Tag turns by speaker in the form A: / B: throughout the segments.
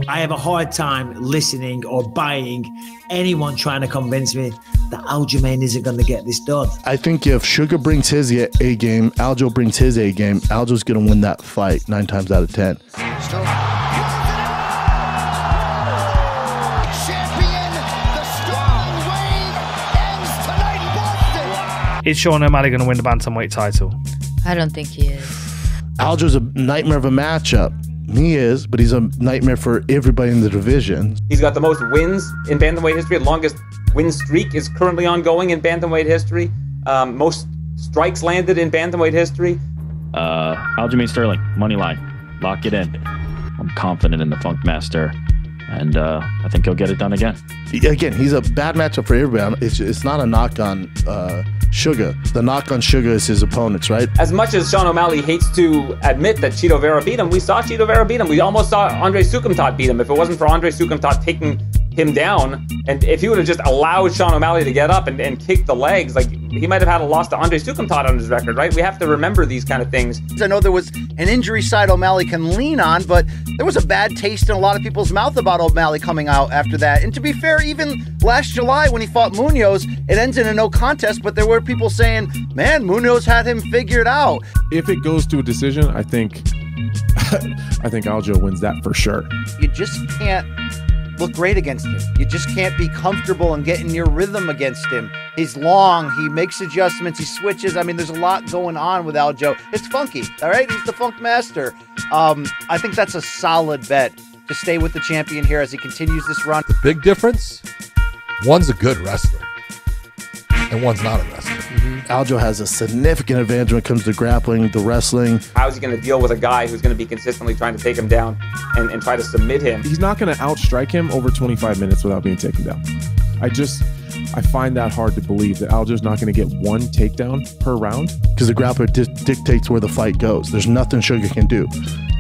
A: I have a hard time listening or buying anyone trying to convince me that Aljamain isn't going to get this done.
B: I think if Sugar brings his A game, Aljo brings his A game, Aljo's going to win that fight 9 times out of 10.
C: Is Sean O'Malley going to win the bantamweight title?
D: I don't think he is.
B: Aljo's a nightmare of a matchup. He is, but he's a nightmare for everybody in the division.
E: He's got the most wins in bantamweight history. The longest win streak is currently ongoing in bantamweight history. Most strikes landed in bantamweight history.
F: Aljamain Sterling, money line. Lock it in. I'm confident in the Funk Master, and I think he'll get it done again.
B: Again, he's a bad matchup for everybody. It's not a knock on Sugar. The knock on Sugar is his opponents, right?
E: As much as Sean O'Malley hates to admit that Chito Vera beat him, we saw Chito Vera beat him. We almost saw Andre Sukumtat beat him. If it wasn't for Andre Sukumtat taking him down, and if he would have just allowed Sean O'Malley to get up and kick the legs, like, he might have had a loss to Andre Sukumtat on his record, right? We have to remember these kind of things.
G: I know there was an injury side O'Malley can lean on, but there was a bad taste in a lot of people's mouth about O'Malley coming out after that. And to be fair, even last July when he fought Munoz, it ends in a no contest, but there were people saying, man, Munoz had him figured out.
H: If it goes to a decision, I think Aljo wins that for sure.
G: You just can't look great against him. You just can't be comfortable and get in your rhythm against him. He's long, he makes adjustments, he switches. I mean, there's a lot going on with Aljo. It's funky, all right? He's the Funk Master. I think that's a solid bet to stay with the champion here as he continues this run.
I: The big difference, one's a good wrestler and one's not a wrestler.
B: Aljo has a significant advantage when it comes to grappling, the wrestling.
E: How is he going to deal with a guy who's going to be consistently trying to take him down and try to submit him?
H: He's not going to outstrike him over 25 minutes without being taken down. I find that hard to believe that Aljo's not going to get one takedown per round.
B: Because the grappler dictates where the fight goes. There's nothing Sugar can do.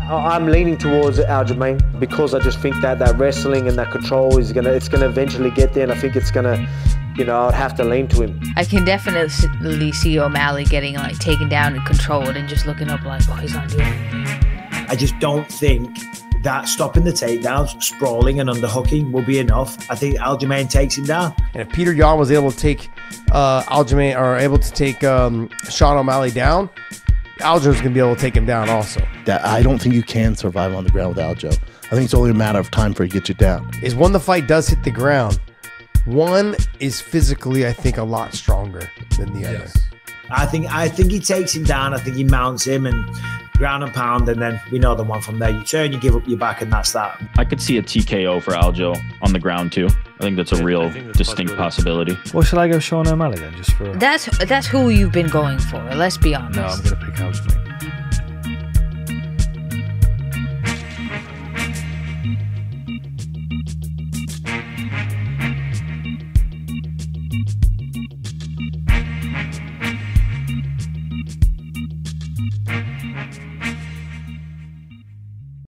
J: I'm leaning towards Aljamain because I just think that wrestling and that control is it's gonna eventually get there, and I think it's gonna, I'd have to lean to him.
D: I can definitely see O'Malley getting like taken down and controlled and just looking up like, oh, he's not doing it.
A: I just don't think that stopping the takedowns, sprawling and underhooking will be enough. I think Aljamain takes him down.
K: And if Peter Yan was able to take Aljamain, or able to take Sean O'Malley down, Aljo's going to be able to take him down also.
B: I don't think you can survive on the ground with Aljo. I think it's only a matter of time for he gets you down.
K: Is when the fight does hit the ground, one is physically, I think, a lot stronger than the other.
A: I think he takes him down. I think he mounts him and ground and pound, and then we know the one from there. You turn, you give up your back, and that's that.
F: I could see a TKO for Aljo on the ground too. I think that's a real distinct possibility.
C: Well, should I go Sean O'Malley then, just for...
D: That's who you've been going for, let's be honest.
C: No, I'm going to pick Aljamain.